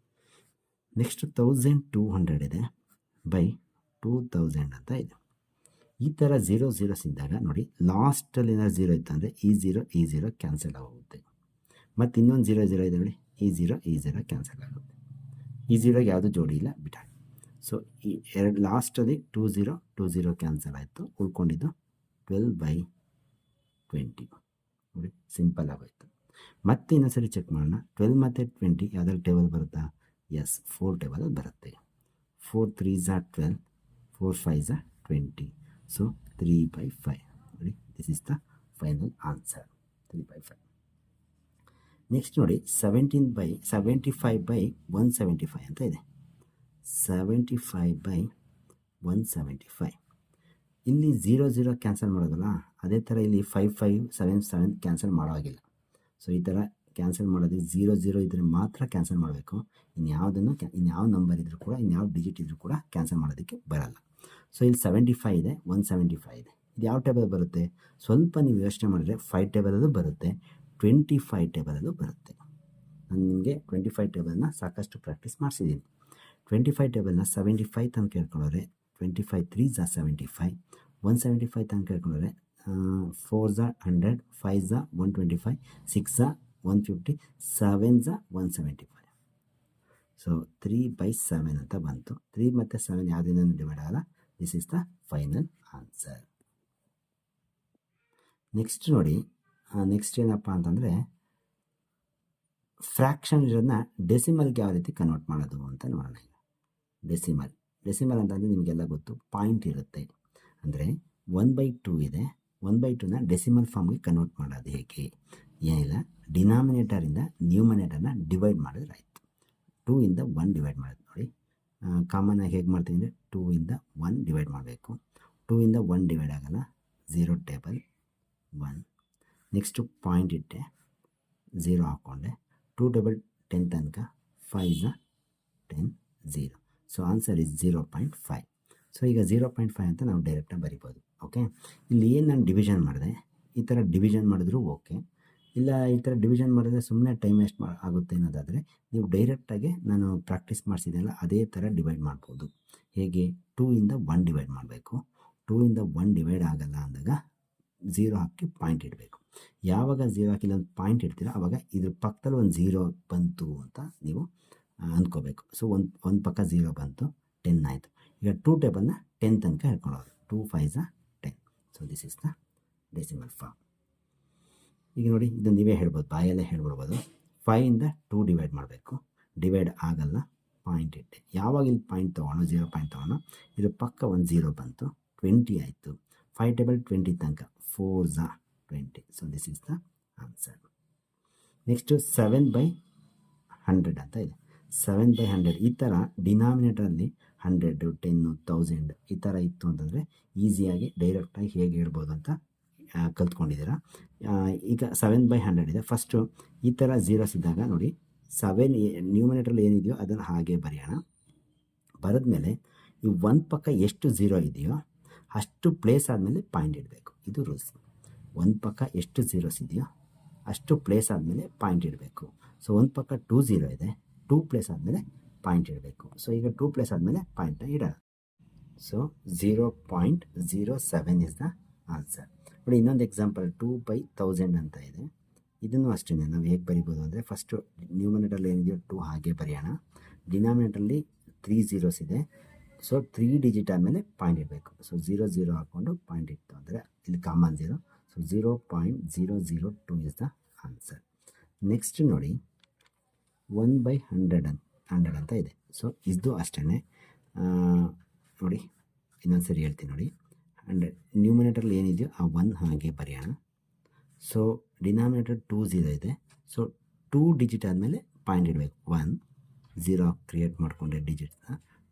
Speaker 1: ನೆಕ್ಸ್ಟ್ 1200 ಇದೆ ಬೈ 2000 ಅಂತ ಇದೆ. ಈ ಥರ 0 0s ಇದ್ದಾಗ ನೋಡಿ, ಲಾಸ್ಟಲ್ಲಿ ಏನಾದ್ರು 0 ಇತ್ತು ಅಂದರೆ ಈ ಝೀರೋ ಕ್ಯಾನ್ಸಲ್ ಆಗೋಗುತ್ತೆ. ಮತ್ತು ಇನ್ನೊಂದು 0 0 ಇದೆ ನೋಡಿ, ಈ ಝೀರೋ ಕ್ಯಾನ್ಸಲ್ ಆಗುತ್ತೆ. ಈ ಝೀರೋಗೆ ಯಾವುದೂ ಜೋಡಿ ಇಲ್ಲ, ಬಿಟ್ಟಾಗಿ. ಸೊ ಈ ಎರಡು ಲಾಸ್ಟಲ್ಲಿ 20 ಕ್ಯಾನ್ಸಲ್ ಆಯಿತು, ಉಳ್ಕೊಂಡಿದ್ದು 12/20 ನೋಡಿ, ಸಿಂಪಲ್ ಆಗೋಯ್ತು. ಮತ್ತೆ ಇನ್ನೊಂದ್ಸರಿ ಚೆಕ್ ಮಾಡೋಣ. 12 ಮತ್ತು 20 ಯಾವುದಾದ್ರು ಟೇಬಲ್ ಬರುತ್ತಾ? ಎಸ್, 4 ಟೇಬಲಲ್ಲಿ ಬರುತ್ತೆ. 4 3s are 12, 4 5s are 20. So 3/5 ನೋಡಿ, this is the final answer, 3/5. Next ನೋಡಿ 75/175 ಅಂತ ಇದೆ. 75/175 ಇಲ್ಲಿ 0 0 ಕ್ಯಾನ್ಸಲ್ ಮಾಡೋದಲ್ಲ, ಅದೇ ಥರ ಇಲ್ಲಿ 5 5 7 7 ಕ್ಯಾನ್ಸಲ್ ಮಾಡೋ ಹಾಗಿಲ್ಲ. ಸೊ ಈ ಥರ ಕ್ಯಾನ್ಸಲ್ ಮಾಡೋದಕ್ಕೆ 0 0 ಇದ್ದರೆ ಮಾತ್ರ ಕ್ಯಾನ್ಸಲ್ ಮಾಡಬೇಕು. ಇನ್ಯಾವ ನಂಬರ್ ಇದ್ದರೂ ಕೂಡ, ಇನ್ಯಾವ ಡಿಜಿಟ್ ಇದ್ದರೂ ಕೂಡ ಕ್ಯಾನ್ಸಲ್ ಮಾಡೋದಕ್ಕೆ ಬರಲ್ಲ. ಸೊ ಇಲ್ಲಿ 75 ಇದೆ, 175 ಇದೆ. ಇದು ಯಾವ ಟೇಬಲ್ ಬರುತ್ತೆ? ಸ್ವಲ್ಪ ನೀವು ಯೋಚನೆ ಮಾಡಿದ್ರೆ 5 ಟೇಬಲಲ್ಲೂ ಬರುತ್ತೆ, 25 ಟೇಬಲಲ್ಲೂ ಬರುತ್ತೆ. ನಾನು ನಿಮಗೆ 25 ಟೇಬಲ್ನ ಸಾಕಷ್ಟು ಪ್ರಾಕ್ಟೀಸ್ ಮಾಡಿಸಿದ್ದೀನಿ. 25 ಟೇಬಲ್ನ 75 ತನಕ ಕೇಳ್ಕೊಂಡ್ರೆ 25 3s are 75, 175 ತನಕ ಕೇಳ್ಕೊಂಡ್ರೆ 4s are 100, 5s are 125, 6s are 150, 7s are 175. So 3/7 ಅಂತ ಬಂತು. 3 ಮತ್ತು 7 ಯಾವುದರಿಂದ ಡಿವೈಡ್ ಆಗಲ್ಲ. This is the final answer. Next ನೋಡಿ, ನೆಕ್ಸ್ಟ್ ಏನಪ್ಪ ಅಂತಂದರೆ ಫ್ರ್ಯಾಕ್ಷನ್ ಇರೋದನ್ನ ಡೆಸಿಮಲ್ಗೆ ಯಾವ ರೀತಿ ಕನ್ವರ್ಟ್ ಮಾಡೋದು ಅಂತ ನೋಡೋಣ. ಈಗ ಡೆಸಿಮಲ್ ಅಂತಂದರೆ ನಿಮಗೆಲ್ಲ ಗೊತ್ತು, ಪಾಯಿಂಟ್ ಇರುತ್ತೆ. ಅಂದರೆ 1/2 ಇದೆ, 1/2ನ ಡೆಸಿಮಲ್ ಫಾರ್ಮ್ಗೆ ಕನ್ವರ್ಟ್ ಮಾಡೋದು ಹೇಗೆ? ಏನಿಲ್ಲ, ಡಿನಾಮಿನೇಟರಿಂದ ನ್ಯೂಮಿನೇಟರ್ನ ಡಿವೈಡ್ ಮಾಡಿದ್ರೆ ಆಯಿತು. 2 ಇಂದ 1 ಡಿವೈಡ್ ಮಾಡೋದು ನೋಡಿ. ಕಾಮನಾಗಿ ಹೇಗೆ ಮಾಡ್ತೀವಿ ಅಂದರೆ 2 ಇಂದ 1 ಡಿವೈಡ್ ಮಾಡಬೇಕು. 2 ಇಂದ 1 ಡಿವೈಡ್ ಆಗಲ್ಲ, 0 ಟೇಬಲ್ 1. ನೆಕ್ಸ್ಟು ಪಾಯಿಂಟ್ ಇಟ್ಟೆ, 0 ಹಾಕ್ಕೊಂಡೆ. 2 ಟೇಬಲ್ 10 ತನಕ, 5s are 10, 0. So answer is 0.5. So ಈಗ 0.5 ಅಂತ ನಾವು ಡೈರೆಕ್ಟಾಗಿ ಬರಿಬೋದು. ಓಕೆ, ಇಲ್ಲಿ ಏನು ನಾನು ಡಿವಿಷನ್ ಮಾಡಿದೆ, ಈ ಥರ ಡಿವಿಷನ್ ಮಾಡಿದ್ರು ಓಕೆ. ಇಲ್ಲ ಈ ಥರ ಡಿವಿಷನ್ ಮಾಡಿದ್ರೆ ಸುಮ್ಮನೆ ಟೈಮ್ ವೇಸ್ಟ್ ಆಗುತ್ತೆ ಅನ್ನೋದಾದರೆ ನೀವು ಡೈರೆಕ್ಟಾಗಿ ನಾನು ಪ್ರಾಕ್ಟೀಸ್ ಮಾಡಿಸಿದೆಲ್ಲ ಅದೇ ಥರ ಡಿವೈಡ್ ಮಾಡ್ಬೋದು. ಹೇಗೆ? 2 ಇಂದ 1 ಡಿವೈಡ್ ಮಾಡಬೇಕು. 2 ಇಂದ 1 ಡಿವೈಡ್ ಆಗಲ್ಲ ಅಂದಾಗ 0 ಹಾಕಿ ಪಾಯಿಂಟ್ ಇಡಬೇಕು. ಯಾವಾಗ 0 ಹಾಕಿ ಒಂದು ಪಾಯಿಂಟ್ ಇಡ್ತೀರೋ ಆವಾಗ ಇದ್ರ ಪಕ್ಕದಲ್ಲಿ ಒಂದು 0 ಬಂತು ಅಂತ ನೀವು ಅಂದ್ಕೋಬೇಕು. ಸೊ ಒಂದು ಪಕ್ಕ 0 ಬಂತು, 10 ಆಯಿತು. ಈಗ 2 ಟೇಬಲ್ನ 10 ತನಕ ಹೇಳ್ಕೊಳ್ಳೋದು. 2 5s are 10. So this is the decimal form. ಈಗ ನೋಡಿ, ಇದು ನೀವೇ ಹೇಳ್ಬೋದು, ಬಾಯಲ್ಲೇ ಹೇಳ್ಬಿಡ್ಬೋದು. 5 ಇಂದ 2 ಡಿವೈಡ್ ಮಾಡಬೇಕು, ಡಿವೈಡ್ ಆಗಲ್ಲ, ಪಾಯಿಂಟ್ ಇಟ್ಟೆ. ಯಾವಾಗ ಇಲ್ಲಿ ಪಾಯಿಂಟ್ ತೊಗೊಳೋ, 0 ಪಾಯಿಂಟ್ ತೊಗೊಳೋ, ಇದ್ರ ಪಕ್ಕ ಒಂದು 0 ಬಂತು, 20 ಆಯಿತು. 5 ಟೇಬಲ್ 20 ತನಕ, 4s are 20. So this is the answer. Next 7/100 ಅಂತ ಇದೆ. 7/100 ಈ ಥರ ಡಿನಾಮಿನೇಟರಲ್ಲಿ 100 10 1000 ಈ ಥರ ಇತ್ತು ಅಂತಂದರೆ ಈಸಿಯಾಗಿ ಡೈರೆಕ್ಟಾಗಿ ಹೇಗೆ ಹೇಳ್ಬೋದು ಅಂತ ಕಲ್ತ್ಕೊಂಡಿದ್ದೀರಾ. ಈಗ 7/100 ಇದೆ. ಫಸ್ಟು ಈ ಥರ 0s ಇದ್ದಾಗ ನೋಡಿ, 7 ನ್ಯೂಮಿನೇಟ್ರಲ್ಲಿ ಏನಿದೆಯೋ ಅದನ್ನು ಹಾಗೆ ಬರೆಯೋಣ. ಬರೆದ್ಮೇಲೆ ಈ ಒಂದು ಪಕ್ಕ ಎಷ್ಟು 0 ಇದೆಯೋ ಅಷ್ಟು ಪ್ಲೇಸ್ ಆದಮೇಲೆ ಪಾಯಿಂಟ್ ಇಡಬೇಕು. ಇದು ರೂಲ್ಸ್. ಒಂದು ಪಕ್ಕ ಎಷ್ಟು 0s ಇದೆಯೋ ಅಷ್ಟು ಪ್ಲೇಸ್ ಆದಮೇಲೆ ಪಾಯಿಂಟ್ ಇಡಬೇಕು. ಸೊ ಒಂದು ಪಕ್ಕ 2 0 ಇದೆ, 2 ಪ್ಲೇಸ್ ಆದಮೇಲೆ ಪಾಯಿಂಟ್ ಇಡಬೇಕು. ಸೊ ಈಗ 2 ಪ್ಲೇಸ್ ಆದಮೇಲೆ ಪಾಯಿಂಟ್ನ ಇಡೋಣ. So 0.07 is the answer. ನೋಡಿ, ಇನ್ನೊಂದು ಎಕ್ಸಾಂಪಲ್ 2/1000 ಅಂತ ಇದೆ. ಇದನ್ನು ಅಷ್ಟೇ ನಾವು ಹೇಗೆ ಬರಿಬೋದು ಅಂದರೆ, ಫಸ್ಟು ನ್ಯೂಮಿನೇಟರಲ್ಲಿ ಏನಿದೆಯೋ 2 ಹಾಗೆ ಬರೆಯೋಣ. ಡಿನಾಮಿನೇಟರಲ್ಲಿ 3 0s ಇದೆ. ಸೊ 3 ಡಿಜಿಟ್ ಆದಮೇಲೆ ಪಾಯಿಂಟ್ ಇಡಬೇಕು. ಸೊ 0 0 ಹಾಕ್ಕೊಂಡು ಪಾಯಿಂಟ್ ಇಟ್ಟು ಅಂದರೆ ಇಲ್ಲಿ common 0. So 0.002 is the answer. Next ನೋಡಿ, 1/100 ಅಂತ ಇದೆ. ಸೊ ಇದು ಅಷ್ಟೇ ನೋಡಿ, ಇನ್ನೊಂದು ಸರಿ ಹೇಳ್ತೀನಿ ನೋಡಿ. 100 ನ್ಯೂಮಿನೇಟರಲ್ಲಿ ಏನಿದೆಯೋ ಆ 1 ಹಾಗೆ ಬರೆಯೋಣ. ಸೊ ಡಿನಾಮಿನೇಟರ್ 2 0 ಇದೆ. ಸೊ 2 ಡಿಜಿಟ್ ಆದಮೇಲೆ ಪಾಯಿಂಟ್ ಇಡಬೇಕು. 1 0 ಕ್ರಿಯೇಟ್ ಮಾಡಿಕೊಂಡೆ ಡಿಜಿಟ್ನ,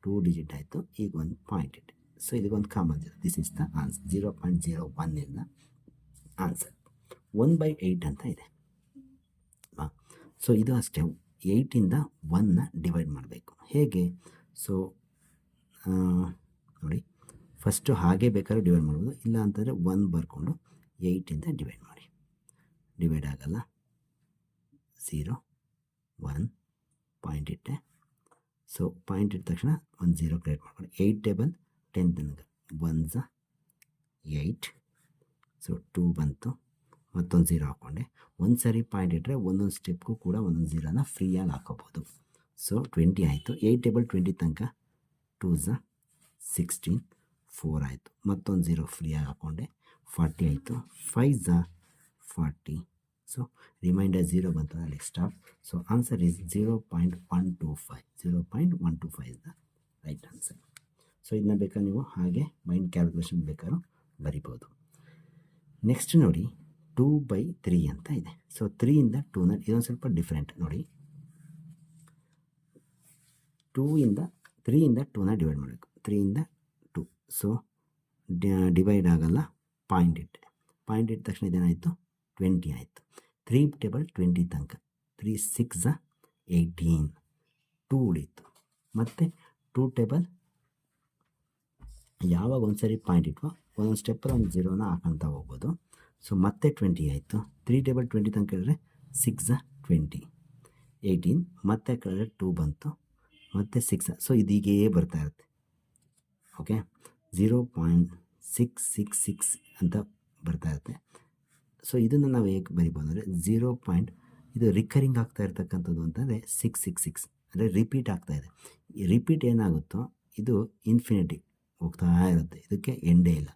Speaker 1: 2 ಡಿಜಿಟ್ ಆಯಿತು. ಈಗ ಒಂದು ಪಾಯಿಂಟ್ ಇಟ್ಟೆ. ಸೊ ಇದಕ್ಕೊಂದು common 0. This is the answer. 0.01 is the answer. 1/8 ಅಂತ ಇದೆ. ಸೊ ಇದು ಅಷ್ಟೇ, 8 ಇಂದ 1ನ ಡಿವೈಡ್ ಮಾಡಬೇಕು. ಹೇಗೆ? ಸೊ ನೋಡಿ, ಫಸ್ಟು ಹಾಗೆ ಬೇಕಾದ್ರೆ ಡಿವೈಡ್ ಮಾಡ್ಬೋದು, ಇಲ್ಲ ಅಂತಂದರೆ 1 ಬರ್ಕೊಂಡು 8ಇಂದ ಡಿವೈಡ್ ಮಾಡಿ. ಡಿವೈಡ್ ಆಗಲ್ಲ. 0 1 ಪಾಯಿಂಟ್ ಇಟ್ಟೆ. ಸೊ ಪಾಯಿಂಟ್ ಇಟ್ಟ ತಕ್ಷಣ ಒಂದು 0 ಕ್ರಿಯೇಟ್ ಮಾಡ್ಕೊಂಡು 8 ಟೇಬಲ್ 10 ತನಕ 1 8. ಸೊ 2 ಬಂತು, ಮತ್ತೊಂದು 0 ಹಾಕ್ಕೊಂಡೆ. ಒಂದು ಸಾರಿ ಪಾಯಿಂಟ್ ಇಟ್ಟರೆ ಒಂದೊಂದು ಸ್ಟೆಪ್ಗೂ ಕೂಡ ಒಂದೊಂದು 0ನ ಫ್ರೀಯಾಗಿ ಹಾಕೋಬೋದು. ಸೊ 20 ಆಯಿತು. 8 ಟೇಬಲ್ 20 ತನಕ 2 16 4 ಆಯಿತು. ಮತ್ತೊಂದು 0 ಫ್ರೀಯಾಗಿ ಹಾಕ್ಕೊಂಡೆ. 40 ಆಯಿತು. 5 40. ಸೊ ರಿಮೈಂಡರ್ 0 ಬಂತು, ಅಲ್ಲಿ stop. So answer is 0.125. 0.125 is the right answer. So ಇದನ್ನ ಬೇಕಾದ್ರೆ ನೀವು ಹಾಗೆ ಮೈಂಡ್ ಕ್ಯಾಲ್ಕುಲೇಷನ್ ಬೇಕಾದ್ರೂ ಬರಿಬೋದು. ನೆಕ್ಸ್ಟ್ ನೋಡಿ 2/3 ಅಂತ ಇದೆ. ಸೊ 3ಇಂದ 2ನ ಇದೊಂದು ಸ್ವಲ್ಪ ಡಿಫ್ರೆಂಟ್ ನೋಡಿ. 3ಇಂದ 2ನ ಡಿವೈಡ್ ಮಾಡಬೇಕು. 3ಇಂದ 2. ಸೊ ಡಿವೈಡ್ ಆಗಲ್ಲ. ಪಾಯಿಂಟ್ ಇಟ್ಟೆ. ಪಾಯಿಂಟ್ ಇಟ್ಟ ತಕ್ಷಣ ಇದೇನಾಯಿತು, 20 ಆಯಿತು. 3 ಟೇಬಲ್ 20 ತನಕ 3 6 18. 2 ಉಳಿಯಿತು. ಮತ್ತು 2 ಟೇಬಲ್ ಯಾವಾಗ ಒಂದು ಸರಿ ಪಾಯಿಂಟ್ ಇಟ್ವೋ ಒಂದೊಂದು ಸ್ಟೆಪ್ಪಲ್ಲಿ ಒಂದು 0ನ ಹಾಕೊಳ್ತಾ ಹೋಗ್ಬೋದು. ಸೊ ಮತ್ತೆ 20 ಆಯಿತು. 3 ಟೇಬಲ್ 20 ತನಕ ಹೇಳಿದ್ರೆ 6 20 18. ಮತ್ತೆ ಕಳೆದ್ರೆ 2 ಬಂತು, ಮತ್ತು 6. ಸೊ ಇದೀಗೇ ಬರ್ತಾ ಇರುತ್ತೆ. ಓಕೆ, 0.666 ಅಂತ ಬರ್ತಾ ಇರುತ್ತೆ. ಸೊ ಇದನ್ನು ನಾವು ಹೇಗೆ ಬರಿಬೋದು ಅಂದರೆ ಇದು ರಿಕರಿಂಗ್ ಆಗ್ತಾ ಇರ್ತಕ್ಕಂಥದ್ದು ಅಂತಂದರೆ 666 ಅಂದರೆ ರಿಪೀಟ್ ಆಗ್ತಾಯಿದೆ. ಈ ರಿಪೀಟ್ ಏನಾಗುತ್ತೋ ಇದು ಇನ್ಫಿನಿಟಿ ಹೋಗ್ತಾ ಇರುತ್ತೆ, ಇದಕ್ಕೆ ಎಂಡೇ ಇಲ್ಲ.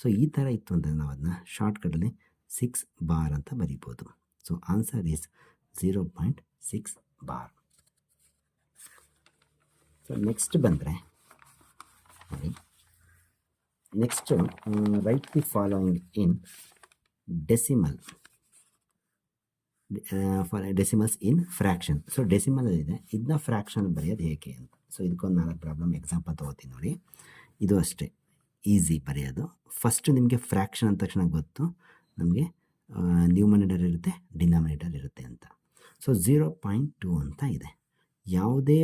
Speaker 1: ಸೊ ಈ ಥರ ಇತ್ತು ಅಂತಂದರೆ ನಾವು ಅದನ್ನ ಶಾರ್ಟ್ಕಟಲ್ಲಿ 6 ಬಾರ್ ಅಂತ ಬರಿಬೋದು. So answer is 0.6 bar. So next ಬಂದರೆ ನೋಡಿ, next right the following in decimal. Decimals in fraction. So decimal ಇದೆ, ಇದನ್ನ ಫ್ರ್ಯಾಕ್ಷನ್ ಬರೆಯೋದು ಹೇಗೆ ಅಂತ. ಸೊ ಇದಕ್ಕೊಂದು 4 ಪ್ರಾಬ್ಲಮ್ ಎಕ್ಸಾಂಪಲ್ ತೊಗೋತೀನಿ ನೋಡಿ. ಇದು ಅಷ್ಟೇ ಈಸಿ ಬರೆಯೋದು. ಫಸ್ಟು ನಿಮಗೆ ಫ್ರ್ಯಾಕ್ಷನ್ ಅಂದ ತಕ್ಷಣ ಗೊತ್ತು ನಮಗೆ ನ್ಯೂಮರೇಟರ್ ಇರುತ್ತೆ, ಡಿನಾಮಿನೇಟರ್ ಇರುತ್ತೆ ಅಂತ. ಸೊ 0.2 ಅಂತ ಇದೆ. ಯಾವುದೇ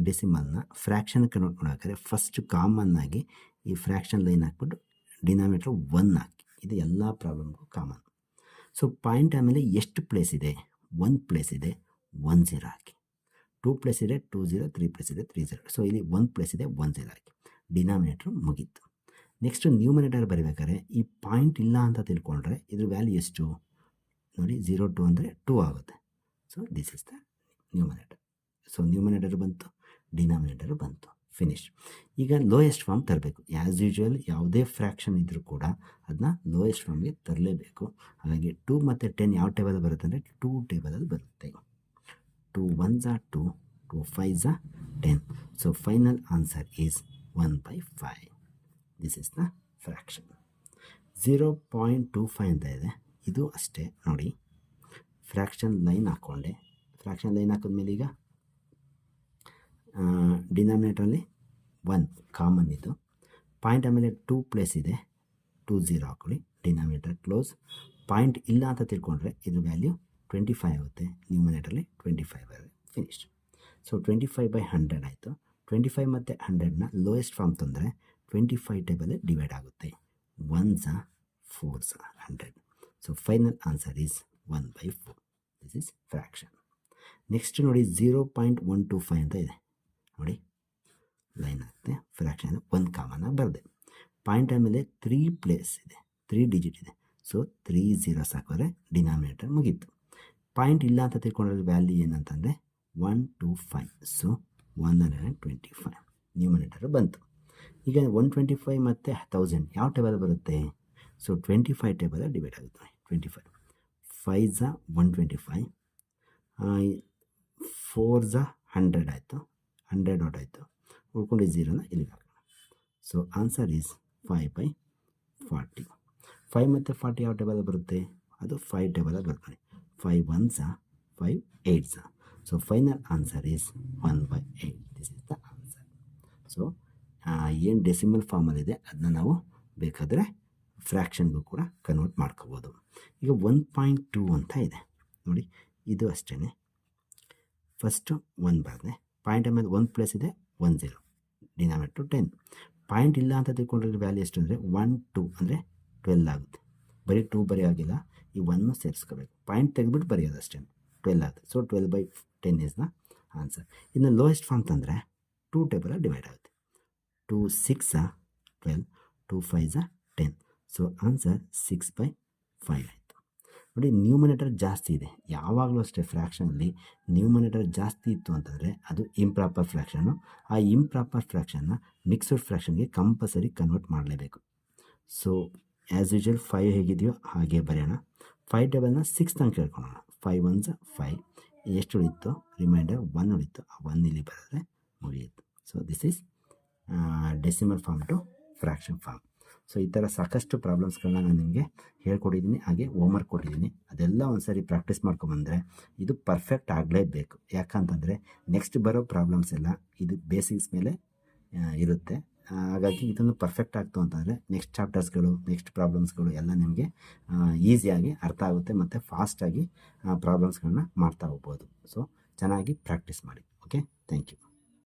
Speaker 1: ಡೆಸಿಮಲ್ನ ಫ್ರ್ಯಾಕ್ಷನ್ ಕನ್ವರ್ಟ್ ಮಾಡೋಕ್ಕಾದ್ರೆ ಫಸ್ಟ್ ಕಾಮನ್ನಾಗಿ ಈ ಫ್ರ್ಯಾಕ್ಷನ್ ಲೈನ್ ಹಾಕ್ಬಿಟ್ಟು ಡಿನಾಮಿನೇಟರ್ 1 ಹಾಕಿ. ಇದು ಎಲ್ಲ ಪ್ರಾಬ್ಲಮ್ಗೂ ಕಾಮನ್. ಸೊ ಪಾಯಿಂಟ್ ಆಮೇಲೆ ಎಷ್ಟು ಪ್ಲೇಸ್ ಇದೆ, 1 ಪ್ಲೇಸ್ ಇದೆ, 1 0 ಹಾಕಿ. 2 ಪ್ಲೇಸ್ ಇದೆ, 2 0. 3 ಪ್ಲೇಸ್ ಇದೆ, 3 0. ಸೊ ಇಲ್ಲಿ 1 ಪ್ಲೇಸ್ ಇದೆ, 1 0 ಹಾಕಿ. ಡಿನಾಮಿನೇಟ್ರ್ ಮುಗೀತು. ನೆಕ್ಸ್ಟು ನ್ಯೂಮರೇಟರ್ ಬರೀಬೇಕಾದ್ರೆ ಈ ಪಾಯಿಂಟ್ ಇಲ್ಲ ಅಂತ ತಿಳ್ಕೊಂಡ್ರೆ ಇದ್ರ ವ್ಯಾಲ್ಯೂ ಎಷ್ಟು ನೋಡಿ, 0 2 ಅಂದರೆ 2 ಆಗುತ್ತೆ. So this is the numerator. So numerator ಬಂತು, ಡಿನಾಮಿನೇಟರ್ ಬಂತು, ಫಿನಿಶ್. ಈಗ ಲೋಯೆಸ್ಟ್ ಫಾರ್ಮ್ ತರಬೇಕು. ಆ್ಯಸ್ ಯೂಶ್ವಲ್ ಯಾವುದೇ ಫ್ರ್ಯಾಕ್ಷನ್ ಇದ್ದರೂ ಕೂಡ ಅದನ್ನ ಲೋಯೆಸ್ಟ್ ಫಾರ್ಮ್ಗೆ ತರಲೇಬೇಕು. ಹಾಗಾಗಿ 2 ಮತ್ತು 10 ಯಾವ ಟೇಬಲ್ ಬರುತ್ತೆ ಅಂದರೆ 2 ಟೇಬಲಲ್ಲಿ ಬರುತ್ತೆ. 2 1s 2, 2 5s 10. So final answer is 1/5. This is the fraction. 0.25 ಅಂತ ಇದೆ. ಇದು ಅಷ್ಟೇ ನೋಡಿ, ಫ್ರ್ಯಾಕ್ಷನ್ ಲೈನ್ ಹಾಕ್ಕೊಂಡೆ. ಫ್ರ್ಯಾಕ್ಷನ್ ಲೈನ್ ಹಾಕಿದ್ಮೇಲೆ ಈಗ ಡಿನಾಮಿನೇಟ್ರಲ್ಲಿ 1 ಕಾಮನ್ ಇದು. ಪಾಯಿಂಟ್ ಆಮೇಲೆ 2 ಪ್ಲೇಸ್ ಇದೆ, 2 0 ಹಾಕೊಳ್ಳಿ. Denominator close. ಪಾಯಿಂಟ್ ಇಲ್ಲ ಅಂತ ತಿಳ್ಕೊಂಡ್ರೆ ಇದು ವ್ಯಾಲ್ಯೂ 25 ಆಗುತ್ತೆ. ನ್ಯೂಮಿನೇಟರಲ್ಲಿ 25 ಆಗುತ್ತೆ. ಫಿನಿಶ್. ಸೊ 25/100 ಆಯಿತು. 25 ಮತ್ತು 100ನ ಲೋಯೆಸ್ಟ್ ಫಾರ್ಮ್ ತಂದರೆ 25 ಟೇಬಲ್ ಡಿವೈಡ್ ಆಗುತ್ತೆ. 1s 4s 100. So final answer is 1/4. This is fraction. Next ನೋಡಿ 0.125 ಅಂತ ಇದೆ ನೋಡಿ, ಲೈನ್ ಆಗುತ್ತೆ. ಫ್ರ್ಯಾಕ್ಷನ್ 1 ಕಾಮನಾಗಿ ಬರದೆ. ಪಾಯಿಂಟ್ ಆಮೇಲೆ 3 ಪ್ಲೇಸ್ ಇದೆ, 3 ಡಿಜಿಟ್ ಇದೆ. ಸೊ 3 0s ಹಾಕಿದ್ರೆ ಡಿನಾಮಿನೇಟರ್ ಮುಗೀತು. ಪಾಯಿಂಟ್ ಇಲ್ಲ ಅಂತ ತಿಳ್ಕೊಂಡ್ರೆ ವ್ಯಾಲ್ಯೂ ಏನಂತಂದರೆ 125. ಸೊ 125 ನ್ಯೂಮಿನೇಟರ್ ಬಂತು. ಈಗ 125 ಮತ್ತು 1000 ಯಾವ ಟೇಬಲ್ ಬರುತ್ತೆ? ಸೊ 25 ಟೇಬಲಲ್ಲಿ ಡಿವೈಡ್ ಆಗುತ್ತೆ. 25 5s 125, 4s 100 ಆಯಿತು, 100 ಔಟ್ ಆಯಿತು. ಉಳ್ಕೊಂಡು 0ನ ಇಲ್ಲಿಗೆ ಹಾಕೋಣ. So answer is 5/40. 5 ಮತ್ತು 40 ಯಾವ ಟೇಬಲ್ ಬರುತ್ತೆ? ಅದು 5 ಟೇಬಲಲ್ಲಿ ಬರುತ್ತೆ. 5 1s 5 8s. So final answer is 1/8. This is the answer. So ಏನು ಡೆಸಿಮಲ್ ಫಾರ್ಮಲ್ಲಿದೆ ಅದನ್ನ ನಾವು ಬೇಕಾದರೆ ಫ್ರ್ಯಾಕ್ಷನ್ಗೂ ಕೂಡ ಕನ್ವರ್ಟ್ ಮಾಡ್ಕೋಬೋದು. ಈಗ 1.2 ಅಂತ ಇದೆ ನೋಡಿ, ಇದು ಅಷ್ಟೇ. ಫಸ್ಟು 1 ಬರದೆ, ಪಾಯಿಂಟ್ ಆಮೇಲೆ 1 ಪ್ಲೇಸ್ ಇದೆ, 1 0. ಡಿನಾಮಿನೇಟರ್ 10. ಪಾಯಿಂಟ್ ಇಲ್ಲ ಅಂತ ತಿಳ್ಕೊಂಡ್ರೆ ವ್ಯಾಲ್ಯೂ ಎಷ್ಟು ಅಂದರೆ 1 2 ಅಂದರೆ 12 ಆಗುತ್ತೆ. ಬರೀ 2 ಬರೆಯೋಗಿಲ್ಲ, ಈ 1 ಸೇರಿಸ್ಕೋಬೇಕು. ಪಾಯಿಂಟ್ ತೆಗೆದ್ಬಿಟ್ಟು ಬರೆಯೋದು ಅಷ್ಟೇ, 12 ಆಗುತ್ತೆ. So 12/10 is the answer. ಇನ್ನು ಲೋಯೆಸ್ಟ್ ಫಾರ್ಮ್ ತಂದರೆ 2 ಟೇಬಲಲ್ಲಿ ಡಿವೈಡ್ ಆಗುತ್ತೆ. 2 6 12, 2 5 10. ಸೊ ಆನ್ಸರ್ 6/5 ಆಯಿತು. ನೋಡಿ, ನ್ಯೂಮನೇಟರ್ ಜಾಸ್ತಿ ಇದೆ. ಯಾವಾಗಲೂ ಅಷ್ಟೇ ಫ್ರ್ಯಾಕ್ಷನಲ್ಲಿ ನ್ಯೂಮನೇಟರ್ ಜಾಸ್ತಿ ಇತ್ತು ಅಂತಂದರೆ ಅದು ಇಂಪ್ರಾಪರ್ ಫ್ರ್ಯಾಕ್ಷನ್ನು. ಆ ಇಂಪ್ರಾಪರ್ ಫ್ರ್ಯಾಕ್ಷನ್ನ ಮಿಕ್ಸ್ಡ್ ಫ್ರ್ಯಾಕ್ಷನ್ಗೆ ಕಂಪಲ್ಸರಿ ಕನ್ವರ್ಟ್ ಮಾಡಲೇಬೇಕು. ಸೊ ಆ್ಯಸ್ ಯೂಶುವಲ್ 5 ಹೇಗಿದೆಯೋ ಹಾಗೆ ಬರೆಯೋಣ. 5 ಟೇಬಲ್ನ 6 ತನಕ ಕೇಳ್ಕೊಳ್ಳೋಣ. 5 1s 5, ಎಷ್ಟು ಉಳಿತು? ರಿಮೈಂಡರ್ 1 ಉಳಿತು. ಆ 1 ಇಲ್ಲಿ ಬರೆದ್ರೆ ಮುಗಿಯಿತು. So this is decimal form to fraction form. ಸೊ ಈ ಥರ ಸಾಕಷ್ಟು ಪ್ರಾಬ್ಲಮ್ಸ್ಗಳನ್ನ ನಾನು ನಿಮಗೆ ಹೇಳ್ಕೊಟ್ಟಿದ್ದೀನಿ, ಹಾಗೆ ಹೋಮ್ವರ್ಕ್ ಕೊಟ್ಟಿದ್ದೀನಿ. ಅದೆಲ್ಲ ಒಂದು ಸಾರಿ ಪ್ರಾಕ್ಟೀಸ್ ಮಾಡ್ಕೊಂಬಂದರೆ ಇದು ಪರ್ಫೆಕ್ಟ್ ಆಗಲೇಬೇಕು. ಯಾಕಂತಂದರೆ ನೆಕ್ಸ್ಟ್ ಬರೋ ಪ್ರಾಬ್ಲಮ್ಸ್ ಎಲ್ಲ ಇದು ಬೇಸಿಕ್ಸ್ ಮೇಲೆ ಇರುತ್ತೆ. ಹಾಗಾಗಿ ಇದನ್ನು ಪರ್ಫೆಕ್ಟ್ ಆಗ್ತು ಅಂತಂದರೆ ನೆಕ್ಸ್ಟ್ ಚಾಪ್ಟರ್ಸ್ಗಳು, ನೆಕ್ಸ್ಟ್ ಪ್ರಾಬ್ಲಮ್ಸ್ಗಳು ಎಲ್ಲ ನಿಮಗೆ ಈಸಿಯಾಗಿ ಅರ್ಥ ಆಗುತ್ತೆ ಮತ್ತು ಫಾಸ್ಟಾಗಿ ಪ್ರಾಬ್ಲಮ್ಸ್ಗಳನ್ನ ಮಾಡ್ತಾ ಹೋಗ್ಬೋದು. ಸೊ ಚೆನ್ನಾಗಿ ಪ್ರಾಕ್ಟೀಸ್ ಮಾಡಿ. Okay, thank you.